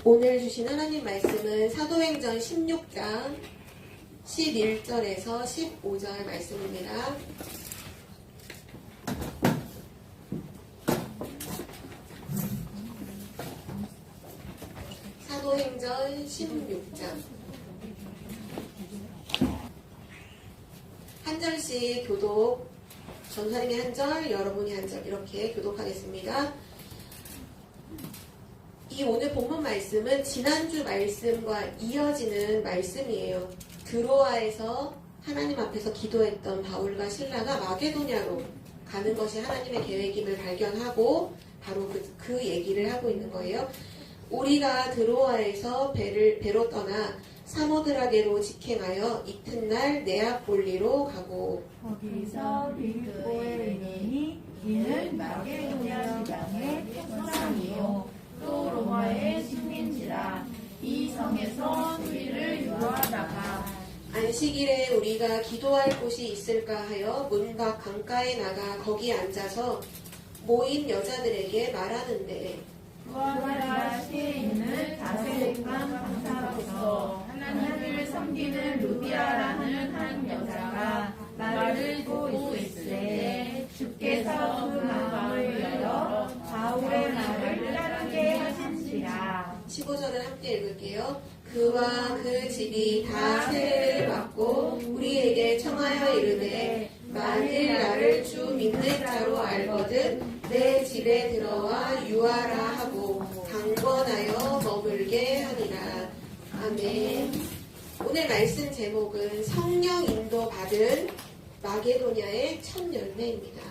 오늘 주신 하나님 말씀은 사도행전 16장 11절에서 15절 말씀입니다. 사도행전 16장 한 절씩 교독, 전사님이 한 절, 여러분이 한 절 이렇게 교독하겠습니다. 이 오늘 본문 말씀은 지난주 말씀과 이어지는 말씀이에요. 드로아에서 하나님 앞에서 기도했던 바울과 실라가 마게도냐로 가는 것이 하나님의 계획임을 발견하고 바로 그 얘기를 하고 있는 거예요. 우리가 드로아에서 배로 떠나 사모드라게로 직행하여 이튿날 네아폴리로 가고 거기서 빌립보에 이르니 이는 마게도냐 지방의 성산이요 또 로마의 식민지라. 이 성에서 수리를 유하다가 안식일에 우리가 기도할 곳이 있을까 하여 문 밖 강가에 나가 거기 앉아서 모인 여자들에게 말하는데 구하라시에 있는 다세간 강사로서 하나님을 섬기는 루디아라는 한 여자가 말을 듣고 있으되 주께서 그 마음을 열어 바울의 말을 따르게 하신지라. 15절을 함께 읽을게요. 그와 그 집이 다 세례를 받고 우리에게 청하여 이르되 만일 나를 주 믿는 자로 알거든 내 집에 들어와 유하라 하고 강권하여 머물게 하니라. 아멘. 오늘 말씀 제목은 성령 인도 받은 마게도냐의 첫 열매입니다.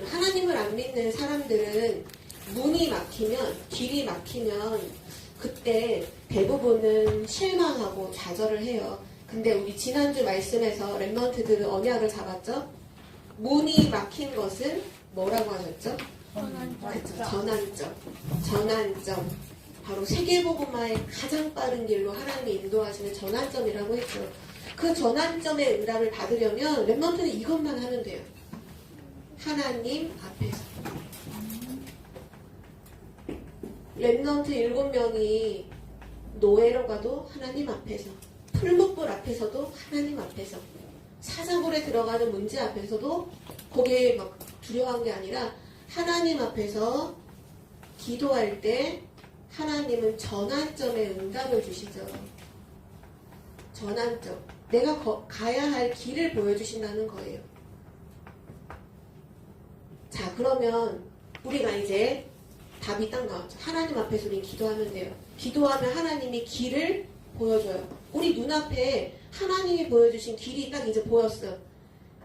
하나님을 안 믿는 사람들은 문이 막히면, 길이 막히면 그때 대부분은 실망하고 좌절을 해요. 근데 우리 지난주 말씀에서 랩런트들은 언약을 잡았죠? 문이 막힌 것은 뭐라고 하셨죠? 전환점. 바로 세계복음화의 가장 빠른 길로 하나님이 인도하시는 전환점이라고 했죠. 그 전환점의 응답을 받으려면 랩런트는 이것만 하면 돼요. 하나님 앞에서. 랩넌트 7명이 노예로 가도 하나님 앞에서, 풀무불 앞에서도 하나님 앞에서, 사자굴에 들어가는 문제 앞에서도 거기에 막 두려워한 게 아니라 하나님 앞에서 기도할 때 하나님은 전환점의 응답을 주시죠. 전환점. 내가 가야 할 길을 보여주신다는 거예요. 자, 그러면 우리가 이제 답이 딱 나왔죠. 하나님 앞에서 우리 기도하면 돼요. 기도하면 하나님이 길을 보여줘요. 우리 눈앞에 하나님이 보여주신 길이 딱 이제 보였어요.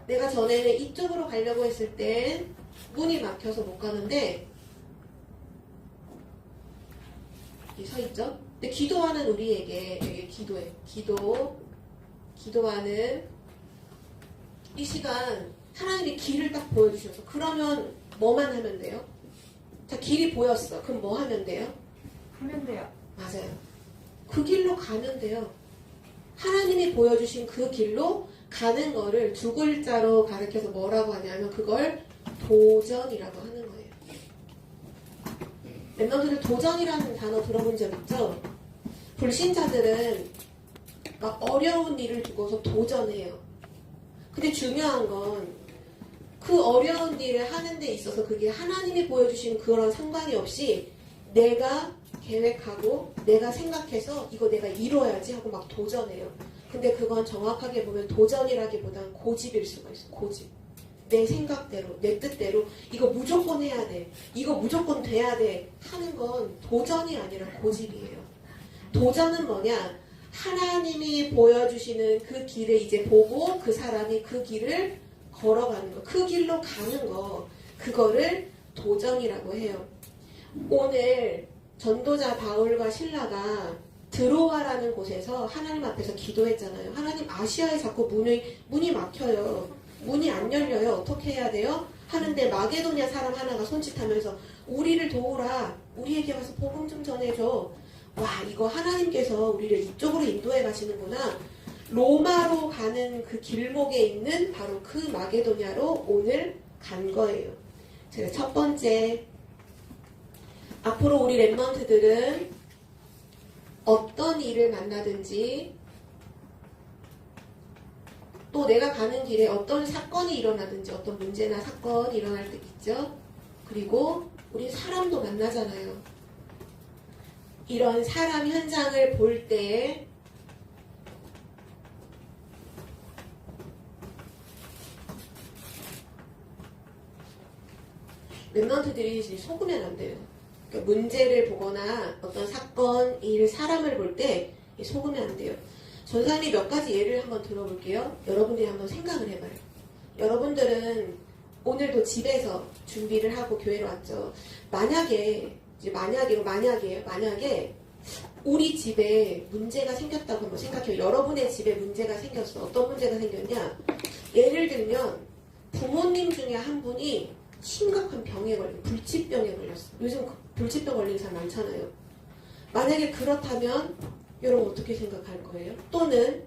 내가 전에는 이쪽으로 가려고 했을 땐 문이 막혀서 못 가는데 여기 서 있죠? 근데 기도하는 우리에게 여기 기도하는 이 시간 하나님이 길을 딱 보여주셔서 그러면 뭐만 하면 돼요? 자, 길이 보였어. 그럼 뭐 하면 돼요? 하면 돼요. 맞아요. 그 길로 가면 돼요. 하나님이 보여주신 그 길로 가는 거를 두 글자로 가르쳐서 뭐라고 하냐면 그걸 도전이라고 하는 거예요. 멤버들은 도전이라는 단어 들어본 적 있죠? 불신자들은 막 어려운 일을 두고서 도전해요. 근데 중요한 건 그 어려운 일을 하는 데 있어서 그게 하나님이 보여주신 그런 상관이 없이 내가 계획하고 내가 생각해서 이거 내가 이뤄야지 하고 막 도전해요. 근데 그건 정확하게 보면 도전이라기보단 고집일 수가 있어. 고집. 내 생각대로, 내 뜻대로 이거 무조건 해야 돼. 이거 무조건 돼야 돼. 하는 건 도전이 아니라 고집이에요. 도전은 뭐냐? 하나님이 보여주시는 그 길을 이제 보고 그 사람이 그 길을 걸어가는 거, 그 길로 가는 거, 그거를 도전이라고 해요. 오늘 전도자 바울과 실라가 드로아라는 곳에서 하나님 앞에서 기도했잖아요. 하나님, 아시아에 자꾸 문이 막혀요. 문이 안 열려요. 어떻게 해야 돼요? 하는데 마게도냐 사람 하나가 손짓하면서 우리를 도우라. 우리에게 와서 복음 좀 전해줘. 와, 이거 하나님께서 우리를 이쪽으로 인도해 가시는구나. 로마로 가는 그 길목에 있는 바로 그 마게도냐로 오늘 간 거예요. 제가 첫 번째, 앞으로 우리 랩런트들은 어떤 일을 만나든지 또 내가 가는 길에 어떤 사건이 일어나든지 어떤 문제나 사건이 일어날 때 있죠. 그리고 우리 사람도 만나잖아요. 이런 사람 현장을 볼 때에 랩런트들이 속으면 안 돼요. 그러니까 문제를 보거나 어떤 사건, 일, 사람을 볼 때 속으면 안 돼요. 전사님이 몇 가지 예를 한번 들어볼게요. 여러분들이 한번 생각을 해봐요. 여러분들은 오늘도 집에서 준비를 하고 교회로 왔죠. 만약에 우리 집에 문제가 생겼다고 한번 생각해요. 여러분의 집에 문제가 생겼어. 어떤 문제가 생겼냐? 예를 들면 부모님 중에 한 분이 심각한 병에 걸린, 불치병에 걸렸어. 요즘 불치병 걸리는 사람 많잖아요. 만약에 그렇다면 여러분 어떻게 생각할 거예요? 또는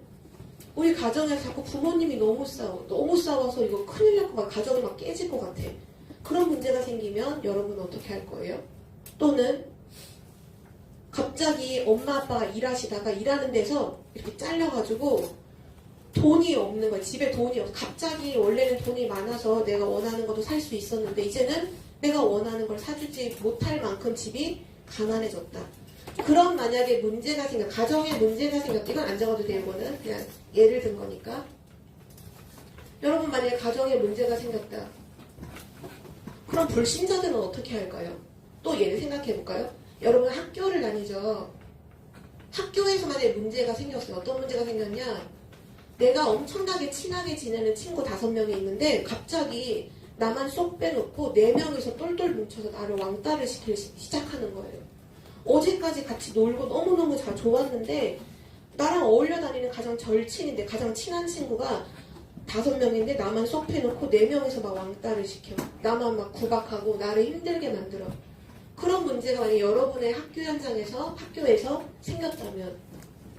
우리 가정에서 자꾸 부모님이 너무 싸워서 이거 큰일 날 것 같아. 가정이 막 깨질 것 같아. 그런 문제가 생기면 여러분 어떻게 할 거예요? 또는 갑자기 엄마 아빠가 일하시다가 일하는 데서 이렇게 잘려가지고 돈이 없는 거야. 집에 돈이 없어. 갑자기 원래는 돈이 많아서 내가 원하는 것도 살 수 있었는데 이제는 내가 원하는 걸 사주지 못할 만큼 집이 가난해졌다. 그런 만약에 문제가 가정에 문제가 생겼다. 이건 안 적어도 돼요. 이거는 그냥 예를 든 거니까. 여러분 만약에 가정에 문제가 생겼다. 그럼 불신자들은 어떻게 할까요? 또 예를 생각해 볼까요? 여러분 학교를 다니죠. 학교에서 만약에 문제가 생겼어요. 어떤 문제가 생겼냐? 내가 엄청나게 친하게 지내는 친구 5명이 있는데 갑자기 나만 쏙 빼놓고 4명이서 똘똘 뭉쳐서 나를 왕따를 시키기 시작하는 거예요. 어제까지 같이 놀고 너무너무 잘 좋았는데 나랑 어울려 다니는 가장 절친인데 가장 친한 친구가 5명인데 나만 쏙 빼놓고 4명이서 막 왕따를 시켜. 나만 막 구박하고 나를 힘들게 만들어. 그런 문제가 만약에 여러분의 학교 현장에서 학교에서 생겼다면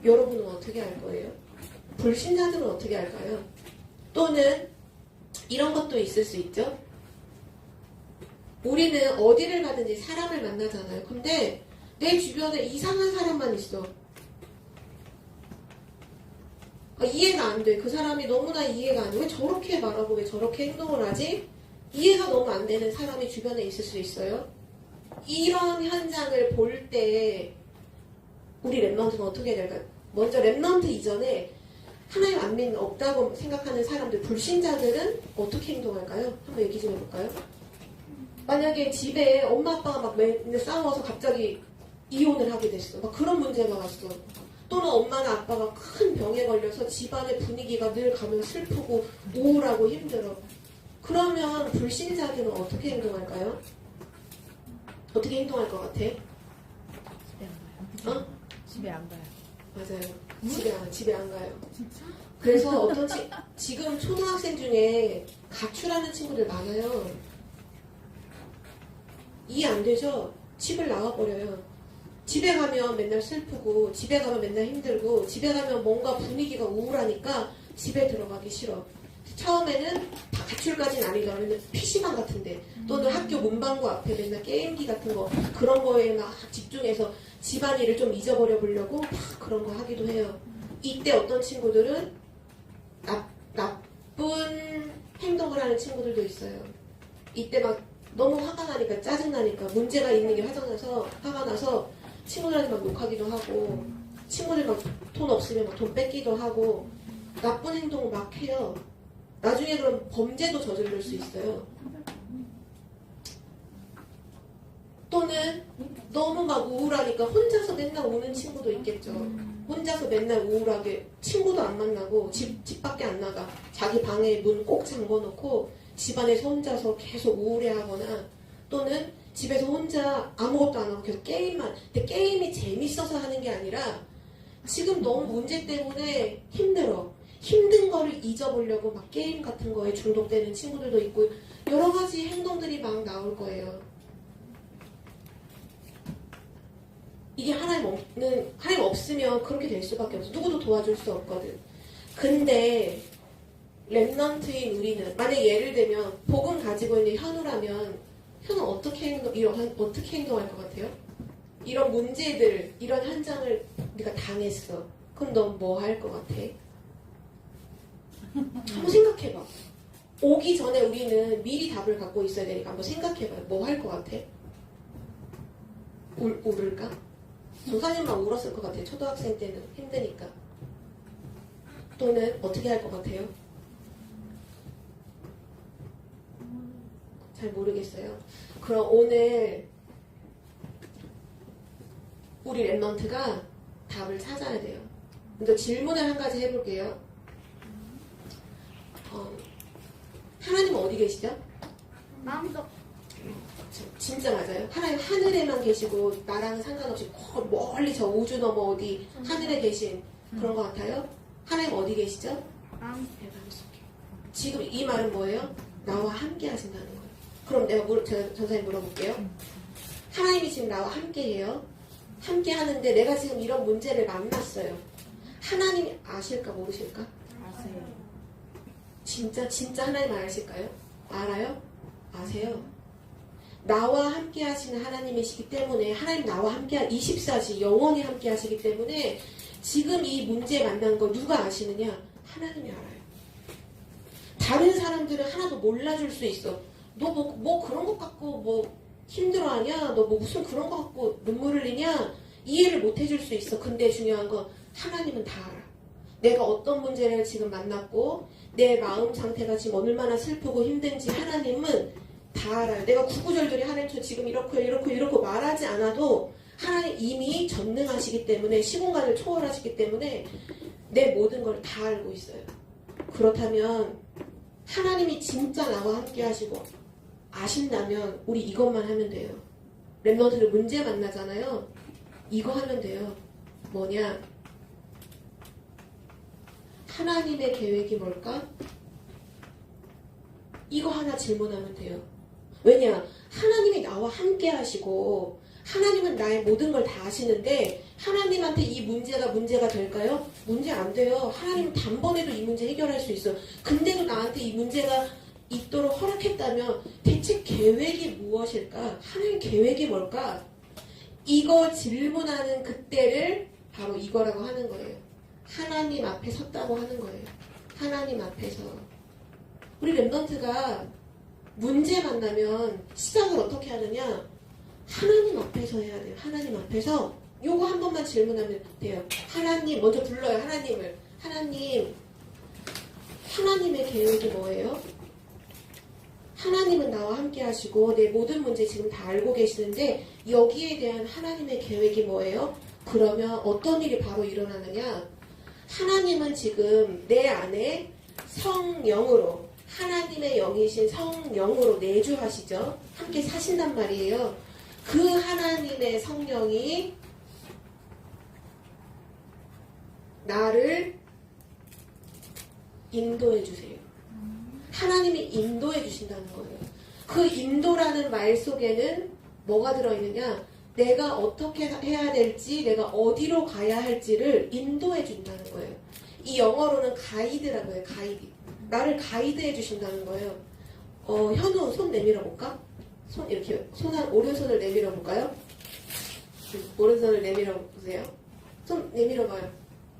여러분은 어떻게 할 거예요? 불신자들은 어떻게 할까요? 또는 이런 것도 있을 수 있죠. 우리는 어디를 가든지 사람을 만나잖아요. 근데 내 주변에 이상한 사람만 있어. 이해가 안 돼. 그 사람이 너무나 이해가 안 돼. 왜 저렇게 말하고 왜 저렇게 행동을 하지? 이해가 너무 안 되는 사람이 주변에 있을 수 있어요. 이런 현장을 볼 때 우리 랩런트는 어떻게 해야 될까요? 먼저 랩런트 이전에 하나님 안 믿는 없다고 생각하는 사람들, 불신자들은 어떻게 행동할까요? 한번 얘기 좀 해볼까요? 만약에 집에 엄마 아빠가 막 맨날 싸워서 갑자기 이혼을 하게 됐어. 막 그런 문제가 왔어. 또는 엄마나 아빠가 큰 병에 걸려서 집안의 분위기가 늘 가면 슬프고 우울하고 힘들어. 그러면 불신자들은 어떻게 행동할까요? 어떻게 행동할 것 같아? 어? 집에 안 가요. 맞아요. 집에 안 가요. 진짜? 그래서 지금 초등학생 중에 가출하는 친구들 많아요. 이해 안 되죠? 집을 나와버려요. 집에 가면 맨날 슬프고 집에 가면 맨날 힘들고 집에 가면 뭔가 분위기가 우울하니까 집에 들어가기 싫어. 처음에는 가출까지는 아니더라도 PC방 같은데 또는 학교 문방구 앞에 맨날 게임기 같은 거 그런 거에 막 집중해서 집안일을 좀 잊어버려 보려고 막 그런 거 하기도 해요. 이때 어떤 친구들은 나쁜 행동을 하는 친구들도 있어요. 이때 막 너무 화가 나니까 짜증나니까 문제가 있는 게 화장나서 화가 나서 친구들한테 막 욕하기도 하고 친구들 막 돈 없으면 막 돈 뺏기도 하고 나쁜 행동을 막 해요. 나중에 그럼 범죄도 저지를 수 있어요. 또는 너무 막 우울하니까 혼자서 맨날 우는 친구도 있겠죠. 혼자서 맨날 우울하게 친구도 안 만나고 집 밖에 안 나가. 자기 방에 문 꼭 잠궈놓고 집안에서 혼자서 계속 우울해하거나 또는 집에서 혼자 아무것도 안 하고 계속 게임만. 근데 게임이 재밌어서 하는 게 아니라 지금 너무 문제 때문에 힘들어. 힘든 거를 잊어보려고 막 게임 같은 거에 중독되는 친구들도 있고 여러 가지 행동들이 막 나올 거예요. 이게 하나님 없으면 그렇게 될 수밖에 없어. 누구도 도와줄 수 없거든. 근데 렘넌트인 우리는 만약 예를 들면 복음 가지고 있는 현우라면 현우 어떻게 행동할 것 같아요? 이런 문제들, 이런 현장을 네가 당했어. 그럼 넌 뭐 할 것 같아? 한번 생각해봐. 오기 전에 우리는 미리 답을 갖고 있어야 되니까 한번 생각해봐요. 뭐 할 것 같아? 울을까? 조사님만 울었을 것 같아요. 초등학생 때는 힘드니까. 또는 어떻게 할 것 같아요? 잘 모르겠어요. 그럼 오늘 우리 랩런트가 답을 찾아야 돼요. 근데 질문을 한 가지 해볼게요. 하나님은 어디 계시죠? 마음속. 진짜 맞아요. 하나님 하늘에만 계시고 나랑은 상관없이 멀리 저 우주 넘어 어디 하늘에 계신 그런 것 같아요. 하나님 어디 계시죠? 마음속에. 지금 이 말은 뭐예요? 나와 함께 하신다는 거예요. 그럼 제가 전사님 물어볼게요. 하나님이 지금 나와 함께 해요. 함께 하는데 내가 지금 이런 문제를 만났어요. 하나님이 아실까 모르실까? 아세요. 진짜 하나님 아실까요? 알아요? 아세요? 나와 함께 하시는 하나님이시기 때문에 하나님 나와 함께 24시 영원히 함께 하시기 때문에 지금 이 문제 만난 거 누가 아시느냐? 하나님이 알아요. 다른 사람들은 하나도 몰라줄 수 있어. 너 뭐 그런 것 갖고 뭐 힘들어하냐? 너 뭐 무슨 그런 거 갖고 눈물 흘리냐? 이해를 못 해줄 수 있어. 근데 중요한 건 하나님은 다 알아. 내가 어떤 문제를 지금 만났고 내 마음 상태가 지금 얼마나 슬프고 힘든지 하나님은 다 알아요. 내가 구구절절히 하나님 저 지금 이렇고 말하지 않아도 하나님 이미 전능하시기 때문에 시공간을 초월하시기 때문에 내 모든 걸 다 알고 있어요. 그렇다면 하나님이 진짜 나와 함께 하시고 아신다면 우리 이것만 하면 돼요. 랩런트들 문제 만나잖아요. 이거 하면 돼요. 뭐냐? 하나님의 계획이 뭘까? 이거 하나 질문하면 돼요. 왜냐? 하나님이 나와 함께 하시고 하나님은 나의 모든 걸 다 아시는데 하나님한테 이 문제가 될까요? 문제 안 돼요. 하나님은 단번에도 이 문제 해결할 수 있어. 근데도 나한테 이 문제가 있도록 허락했다면 대체 계획이 무엇일까? 하나님 계획이 뭘까? 이거 질문하는 그때를 바로 이거라고 하는 거예요. 하나님 앞에 섰다고 하는 거예요. 하나님 앞에서. 우리 랩런트가 문제 만나면 시작을 어떻게 하느냐? 하나님 앞에서 해야 돼요. 하나님 앞에서 요거 한 번만 질문하면 돼요. 하나님 먼저 불러요. 하나님을. 하나님의 계획이 뭐예요? 하나님은 나와 함께 하시고 내 모든 문제 지금 다 알고 계시는데 여기에 대한 하나님의 계획이 뭐예요? 그러면 어떤 일이 바로 일어나느냐? 하나님은 지금 내 안에 성령으로 하나님의 영이신 성령으로 내주하시죠. 함께 사신단 말이에요. 그 하나님의 성령이 나를 인도해 주세요. 하나님이 인도해 주신다는 거예요. 그 인도라는 말 속에는 뭐가 들어있느냐? 내가 어떻게 해야 될지, 내가 어디로 가야 할지를 인도해 준다는 거예요. 이 영어로는 가이드라고 해요. 가이드. 나를 가이드해 주신다는 거예요. 현우 손 내밀어 볼까? 오른손을 내밀어 볼까요? 오른손을 내밀어 보세요. 손 내밀어 봐요.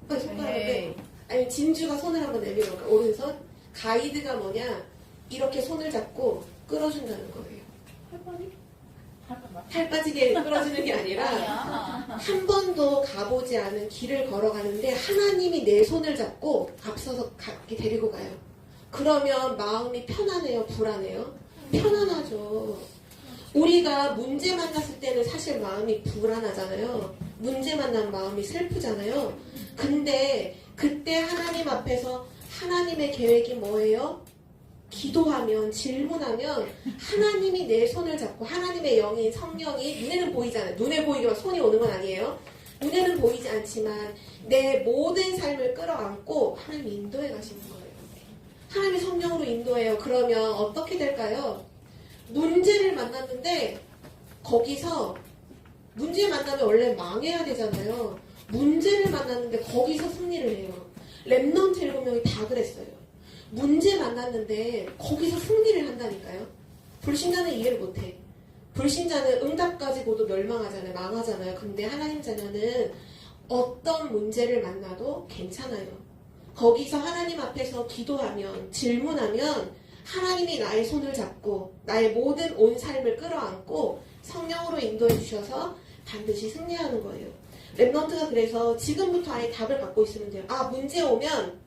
손가락을 아니 진주가 손을 한번 내밀어 볼까? 오른손. 가이드가 뭐냐? 이렇게 손을 잡고 끌어준다는 거예요. 팔 빠지게 끌어주는 게 아니라 한 번도 가보지 않은 길을 걸어가는데 하나님이 내 손을 잡고 앞서서 이렇게 데리고 가요. 그러면 마음이 편안해요? 불안해요? 편안하죠. 우리가 문제 만났을 때는 사실 마음이 불안하잖아요. 문제 만난 마음이 슬프잖아요. 근데 그때 하나님 앞에서 하나님의 계획이 뭐예요? 기도하면, 질문하면 하나님이 내 손을 잡고 하나님의 영인 성령이 눈에는 보이잖아요. 눈에 보이기만 손이 오는 건 아니에요. 눈에는 보이지 않지만 내 모든 삶을 끌어안고 하나님 인도해 가시는 거예요. 하나님이 성령으로 인도해요. 그러면 어떻게 될까요? 문제를 만났는데 거기서 문제 만나면 원래 망해야 되잖아요. 문제를 만났는데 거기서 승리를 해요. 랩넌트 7명이 다 그랬어요. 문제 만났는데 거기서 승리를 한다니까요. 불신자는 이해를 못해. 불신자는 응답 가지고도 멸망하잖아요. 망하잖아요. 근데 하나님 자녀는 어떤 문제를 만나도 괜찮아요. 거기서 하나님 앞에서 기도하면, 질문하면 하나님이 나의 손을 잡고 나의 모든 온 삶을 끌어안고 성령으로 인도해 주셔서 반드시 승리하는 거예요. 랩넌트가 그래서 지금부터 아예 답을 갖고 있으면 돼요. 아, 문제 오면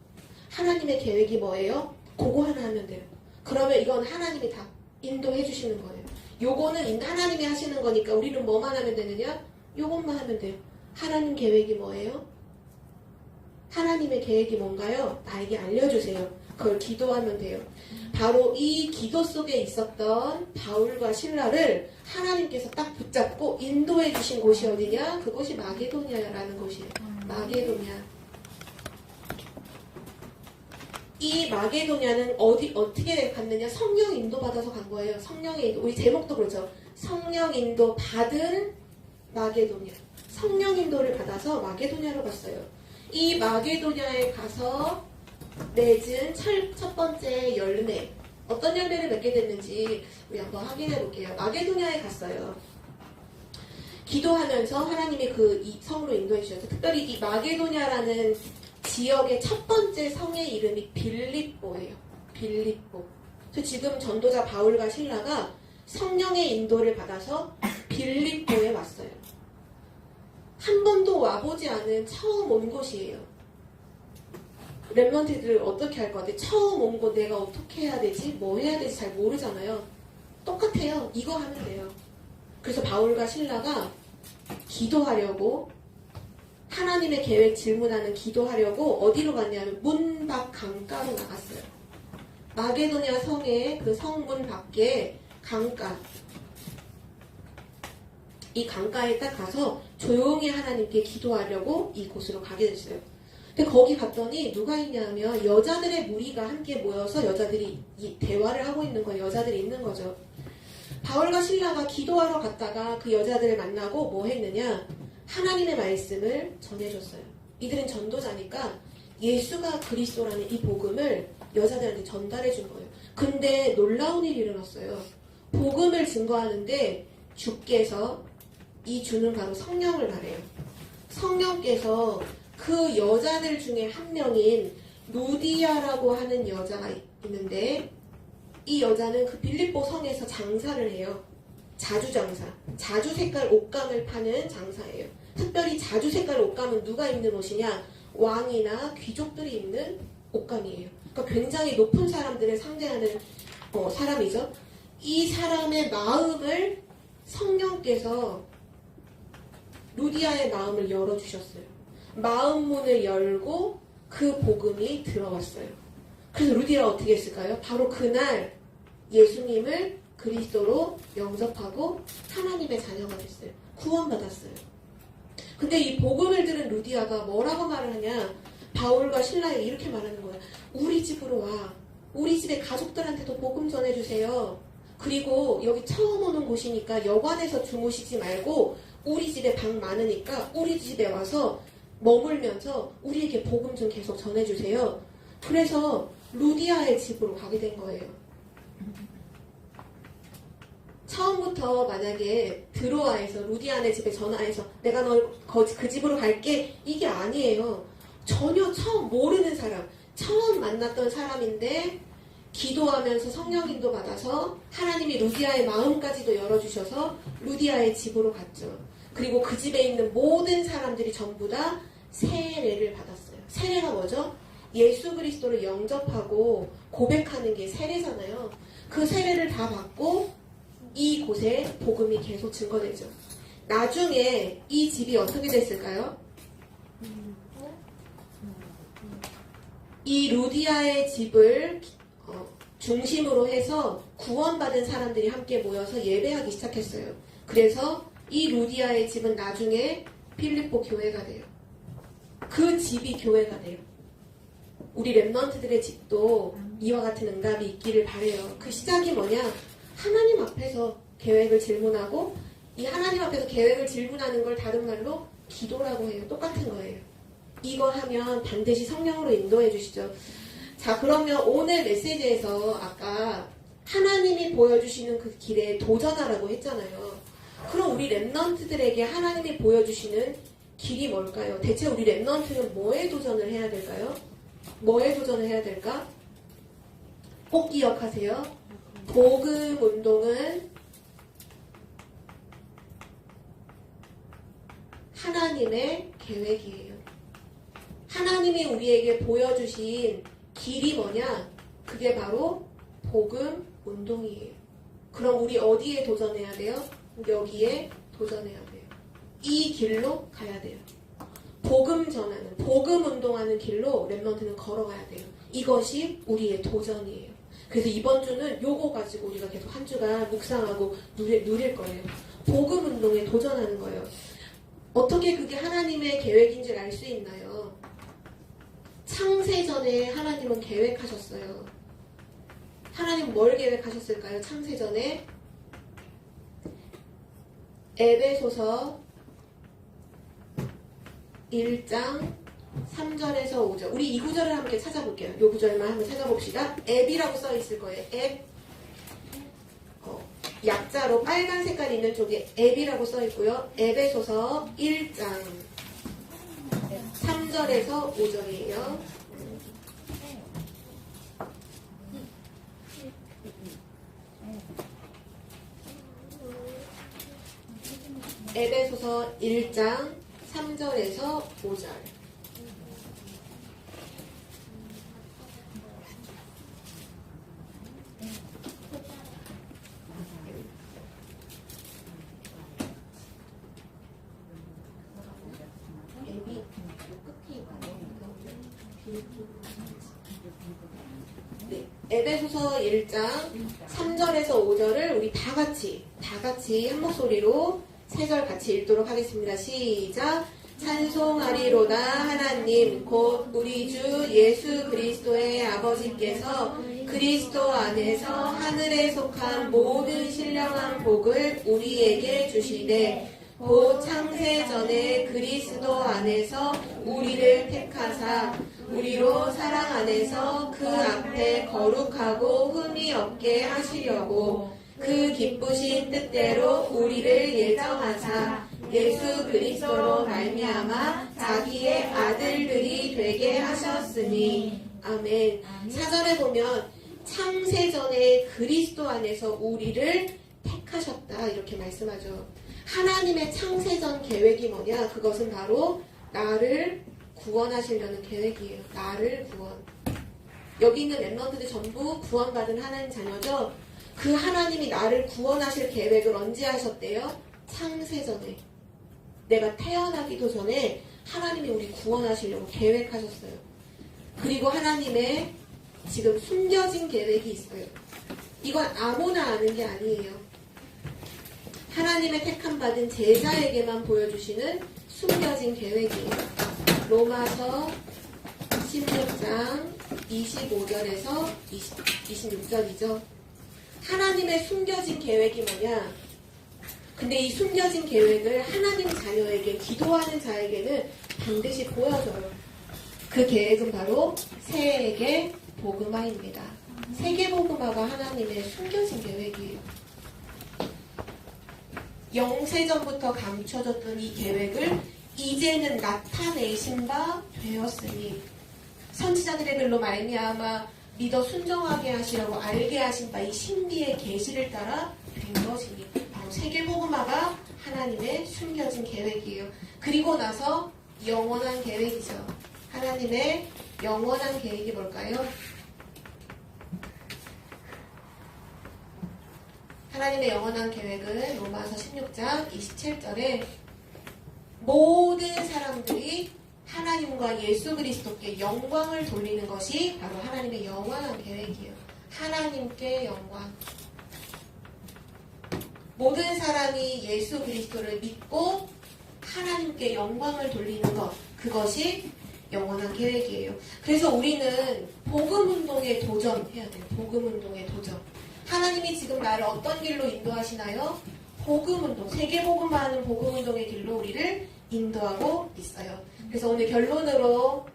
하나님의 계획이 뭐예요? 그거 하나 하면 돼요. 그러면 이건 하나님이 다 인도해 주시는 거예요. 요거는 하나님이 하시는 거니까 우리는 뭐만 하면 되느냐? 요것만 하면 돼요. 하나님 계획이 뭐예요? 하나님의 계획이 뭔가요? 나에게 알려주세요. 그걸 기도하면 돼요. 바로 이 기도 속에 있었던 바울과 실라를 하나님께서 딱 붙잡고 인도해 주신 곳이 어디냐? 그곳이 마게도냐라는 곳이에요. 마게도냐. 이 마게도냐는 어떻게 갔느냐? 성령 인도 받아서 간 거예요. 성령의 인도. 우리 제목도 그렇죠. 성령 인도 받은 마게도냐. 성령 인도를 받아서 마게도냐로 갔어요. 이 마게도냐에 가서 맺은 첫 번째 열매. 어떤 열매를 맺게 됐는지 우리 한번 확인해 볼게요. 마게도냐에 갔어요. 기도하면서 하나님이 이 성으로 인도해 주셔서 특별히 이 마게도냐라는 지역의 첫 번째 성의 이름이 빌립보예요. 빌립보. 그래서 지금 전도자 바울과 실라가 성령의 인도를 받아서 빌립보에 왔어요. 한 번도 와보지 않은 처음 온 곳이에요. 랩런트들을 어떻게 할 것 같아요? 처음 온 곳 내가 어떻게 해야 되지? 뭐 해야 되지? 잘 모르잖아요. 똑같아요. 이거 하면 돼요. 그래서 바울과 실라가 기도하려고 하나님의 계획 질문하는 기도하려고 어디로 갔냐면 문 밖 강가로 나갔어요. 마게도냐 성의 그 성문 밖에 강가. 이 강가에 딱 가서 조용히 하나님께 기도하려고 이곳으로 가게 됐어요. 근데 거기 갔더니 누가 있냐면 여자들의 무리가 함께 모여서 여자들이 이 대화를 하고 있는 거예요. 여자들이 있는 거죠. 바울과 실라가 기도하러 갔다가 그 여자들을 만나고 뭐 했느냐? 하나님의 말씀을 전해줬어요. 이들은 전도자니까 예수가 그리스도라는 이 복음을 여자들한테 전달해 준 거예요. 근데 놀라운 일이 일어났어요. 복음을 증거하는데 주께서 이 주는 바로 성령을 말해요. 성령께서 그 여자들 중에 한 명인 루디아라고 하는 여자가 있는데 이 여자는 그 빌립보 성에서 장사를 해요. 자주 장사. 자주 색깔 옷감을 파는 장사예요. 특별히 자주 색깔 옷감은 누가 입는 옷이냐? 왕이나 귀족들이 입는 옷감이에요. 그러니까 굉장히 높은 사람들을 상대하는 사람이죠. 이 사람의 마음을 성령께서 루디아의 마음을 열어주셨어요. 마음 문을 열고 그 복음이 들어왔어요. 그래서 루디아가 어떻게 했을까요? 바로 그날 예수님을 그리스도로 영접하고 하나님의 자녀가 됐어요. 구원받았어요. 근데 이 복음을 들은 루디아가 뭐라고 말을 하냐? 바울과 실라에게 이렇게 말하는 거야. 우리 집으로 와. 우리 집에 가족들한테도 복음 전해주세요. 그리고 여기 처음 오는 곳이니까 여관에서 주무시지 말고 우리 집에 방 많으니까 우리 집에 와서 머물면서 우리에게 복음 좀 계속 전해주세요. 그래서 루디아의 집으로 가게 된 거예요. 처음부터 만약에 드로아에서 루디아네 집에 전화해서 내가 널 그 집으로 갈게 이게 아니에요. 전혀 처음 모르는 사람, 처음 만났던 사람인데 기도하면서 성령 인도 받아서 하나님이 루디아의 마음까지도 열어주셔서 루디아의 집으로 갔죠. 그리고 그 집에 있는 모든 사람들이 전부 다 세례를 받았어요. 세례가 뭐죠? 예수 그리스도를 영접하고 고백하는 게 세례잖아요. 그 세례를 다 받고 이곳에 복음이 계속 증거되죠. 나중에 이 집이 어떻게 됐을까요? 이 루디아의 집을 중심으로 해서 구원받은 사람들이 함께 모여서 예배하기 시작했어요. 그래서 이 루디아의 집은 나중에 필리포 교회가 돼요. 그 집이 교회가 돼요. 우리 랩넌트들의 집도 이와 같은 응답이 있기를 바래요. 그 시작이 뭐냐? 하나님 앞에서 계획을 질문하고, 이 하나님 앞에서 계획을 질문하는 걸 다른 말로 기도라고 해요. 똑같은 거예요. 이거 하면 반드시 성령으로 인도해 주시죠. 자, 그러면 오늘 메시지에서 아까 하나님이 보여주시는 그 길에 도전하라고 했잖아요. 그럼 우리 랩넌트들에게 하나님이 보여주시는 길이 뭘까요? 대체 우리 랩넌트는 뭐에 도전을 해야 될까요? 뭐에 도전을 해야 될까? 꼭 기억하세요. 복음 운동은 하나님의 계획이에요. 하나님이 우리에게 보여주신 길이 뭐냐? 그게 바로 복음 운동이에요. 그럼 우리 어디에 도전해야 돼요? 여기에 도전해야 돼요. 이 길로 가야 돼요. 복음 전하는, 복음 운동하는 길로 랩넌트는 걸어가야 돼요. 이것이 우리의 도전이에요. 그래서 이번 주는 요거 가지고 우리가 계속 한 주간 묵상하고 누릴 거예요. 복음 운동에 도전하는 거예요. 어떻게 그게 하나님의 계획인 줄 알 수 있나요? 창세전에 하나님은 계획하셨어요. 하나님 뭘 계획하셨을까요? 창세전에 에베소서 1장 3절에서 5절. 우리 이 구절을 함께 찾아볼게요. 이 구절만 한번 찾아봅시다. 앱이라고 써 있을 거예요. 앱. 약자로 빨간 색깔 있는 쪽에 앱이라고 써 있고요. 에베소서 1장 3절에서 5절이에요. 에베소서 1장 3절에서 5절. 네, 에베소서 1장 3절에서 5절을 우리 다 같이 한 목소리로 3절 같이 읽도록 하겠습니다. 시작. 찬송하리로다 하나님 곧 우리 주 예수 그리스도의 아버지께서 그리스도 안에서 하늘에 속한 모든 신령한 복을 우리에게 주시되 곧 창세 전에 그리스도 안에서 우리를 택하사 우리로 사랑 안에서 그 앞에 거룩하고 흠이 없게 하시려고 그 기쁘신 뜻대로 우리를 예정하사 예수 그리스도로 말미암아 자기의 아들들이 되게 하셨으니 아멘. 4절에 보면 창세전에 그리스도 안에서 우리를 택하셨다 이렇게 말씀하죠. 하나님의 창세전 계획이 뭐냐? 그것은 바로 나를 구원하시려는 계획이에요. 나를 구원. 여기 있는 랩넌트들 전부 구원받은 하나님 자녀죠. 그 하나님이 나를 구원하실 계획을 언제 하셨대요? 창세전에. 내가 태어나기도 전에 하나님이 우리 구원하시려고 계획하셨어요. 그리고 하나님의 지금 숨겨진 계획이 있어요. 이건 아무나 아는 게 아니에요. 하나님의 택함받은 제자에게만 보여주시는 숨겨진 계획이에요. 로마서 16장 25절에서 26절이죠. 하나님의 숨겨진 계획이 뭐냐? 근데 이 숨겨진 계획을 하나님 자녀에게 기도하는 자에게는 반드시 보여줘요. 그 계획은 바로 세계 복음화입니다. 세계 복음화가 하나님의 숨겨진 계획이에요. 영세전부터 감춰졌던 이 계획을 이제는 나타내신 바 되었으니 선지자들의 글로 말미암아 믿어 순종하게 하시라고 알게 하신 바 이 신비의 계시를 따라 된 것이니 바로 세계복음화가 하나님의 숨겨진 계획이에요. 그리고 나서 영원한 계획이죠. 하나님의 영원한 계획이 뭘까요? 하나님의 영원한 계획은 로마서 16장 27절에 모든 사람들이 하나님과 예수 그리스도께 영광을 돌리는 것이 바로 하나님의 영원한 계획이에요. 하나님께 영광. 모든 사람이 예수 그리스도를 믿고 하나님께 영광을 돌리는 것, 그것이 영원한 계획이에요. 그래서 우리는 복음운동에 도전해야 돼요. 복음운동에 도전. 하나님이 지금 나를 어떤 길로 인도하시나요? 복음운동, 세계복음화하는 복음운동의 길로 우리를 인도하고 있어요. 그래서 오늘 결론으로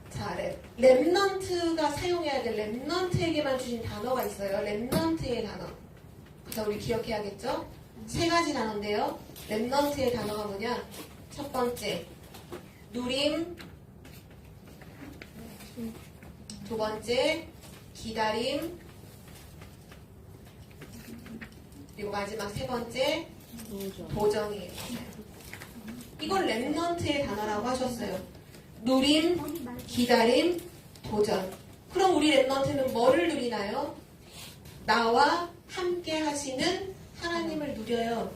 자, 랩넌트가 사용해야 될 랩넌트에게만 주신 단어가 있어요. 랩넌트의 단어. 그래서 우리 기억해야겠죠? 세 가지 단어인데요. 랩넌트의 단어가 뭐냐? 첫 번째, 누림. 두 번째, 기다림. 그리고 마지막 세 번째, 도전이에요. 이걸 랩넌트의 단어라고 하셨어요. 누림, 기다림, 도전. 그럼 우리 랩넌트는 뭐를 누리나요? 나와 함께 하시는 하나님을 누려요.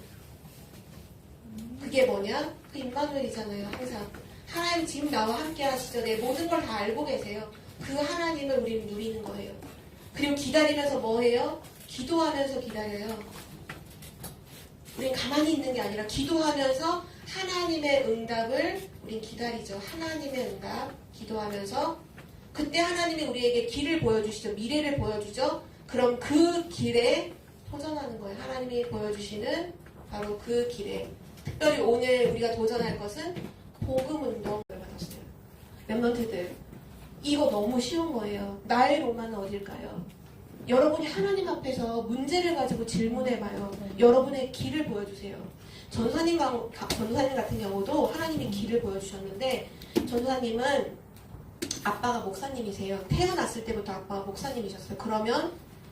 그게 뭐냐? 그 임마누엘이잖아요. 항상 하나님 지금 나와 함께 하시죠. 내 모든 걸 다 알고 계세요. 그 하나님을 우리는 누리는 거예요. 그리고 기다리면서 뭐 해요? 기도하면서 기다려요. 우린 가만히 있는 게 아니라 기도하면서 하나님의 응답을 우린 기다리죠. 하나님의 응답 기도하면서 그때 하나님이 우리에게 길을 보여주시죠. 미래를 보여주죠. 그럼 그 길에 도전하는 거예요. 하나님이 보여주시는 바로 그 길에. 특별히 오늘 우리가 도전할 것은 복음운동을 받았어요. 랩런트들, 이거 너무 쉬운 거예요. 나의 로마는 어딜까요? 여러분이 하나님 앞에서 문제를 가지고 질문해봐요. 여러분의 길을 보여주세요. 전사님 같은 경우도 하나님이 길을 보여주셨는데, 전사님은 아빠가 목사님이세요. 태어났을 때부터 아빠가 목사님이셨어요. 그러면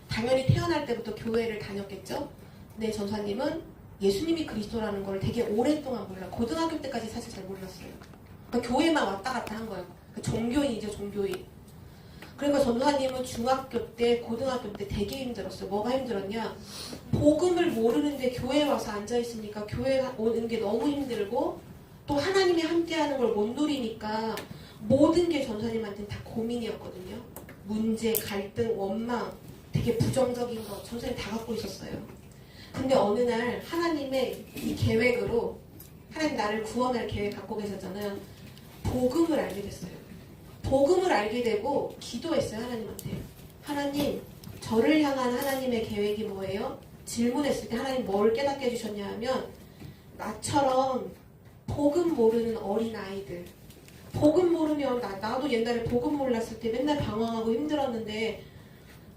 당연히 태어날 때부터 교회를 다녔겠죠? 근데 전사님은 예수님이 그리스도라는 걸 되게 오랫동안 몰라요. 고등학교 때까지 사실 잘 몰랐어요. 그러니까 교회만 왔다 갔다 한 거예요. 그러니까 종교인이죠, 종교인. 그러니까 전도사님은 중학교 때, 고등학교 때 되게 힘들었어요. 뭐가 힘들었냐? 복음을 모르는데 교회에 와서 앉아있으니까 교회 오는 게 너무 힘들고 또 하나님이 함께하는 걸 못 누리니까 모든 게 전도사님한테는 다 고민이었거든요. 문제, 갈등, 원망, 되게 부정적인 거 전도사님 다 갖고 있었어요. 근데 어느 날 하나님의 이 계획으로 하나님 나를 구원할 계획 갖고 계셨잖아요. 복음을 알게 됐어요. 복음을 알게 되고 기도했어요. 하나님한테. 하나님, 저를 향한 하나님의 계획이 뭐예요? 질문했을 때 하나님 뭘 깨닫게 해주셨냐 하면 나처럼 복음 모르는 어린 아이들, 복음 모르면 나도 옛날에 복음 몰랐을 때 맨날 방황하고 힘들었는데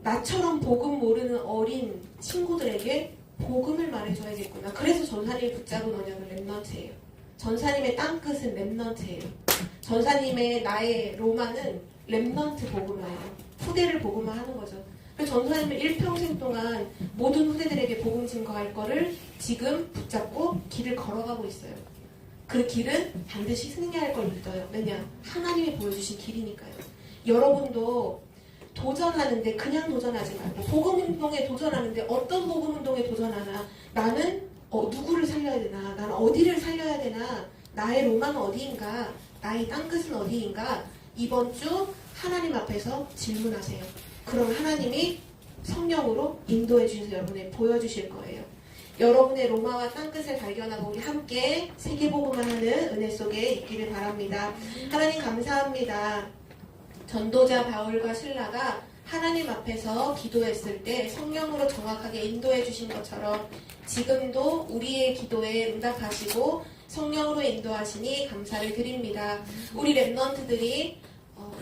나처럼 복음 모르는 어린 친구들에게 복음을 말해줘야겠구나. 그래서 전사님이 붙잡은 언약은 랩넌트예요. 전사님의 땅끝은 랩넌트예요. 전사님의 나의 로마는 랩넌트 복음화예요. 후대를 복음화하는 거죠. 그래서 전사님은 일평생 동안 모든 후대들에게 복음 증거할 거를 지금 붙잡고 길을 걸어가고 있어요. 그 길은 반드시 승리할 걸 믿어요. 왜냐? 하나님이 보여주신 길이니까요. 여러분도 도전하는데 그냥 도전하지 말고 복음운동에 도전하는데 어떤 복음운동에 도전하나? 나는 누구를 살려야 되나? 나는 어디를 살려야 되나? 나의 로마는 어디인가? 나의 땅끝은 어디인가? 이번 주 하나님 앞에서 질문하세요. 그럼 하나님이 성령으로 인도해 주셔서 여러분에 보여주실 거예요. 여러분의 로마와 땅끝을 발견하고 우리 함께 세계복음을 하는 은혜 속에 있기를 바랍니다. 하나님 감사합니다. 전도자 바울과 실라가 하나님 앞에서 기도했을 때 성령으로 정확하게 인도해 주신 것처럼 지금도 우리의 기도에 응답하시고 성령으로 인도하시니 감사를 드립니다. 우리 랩넌트들이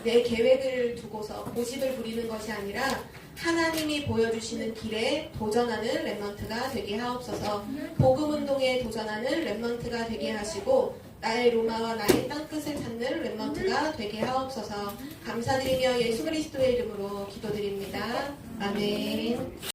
내 계획을 두고서 고집을 부리는 것이 아니라 하나님이 보여주시는 길에 도전하는 랩넌트가 되게 하옵소서. 복음운동에 도전하는 랩넌트가 되게 하시고 나의 로마와 나의 땅끝을 찾는 랩넌트가 되게 하옵소서. 감사드리며 예수 그리스도의 이름으로 기도드립니다. 아멘.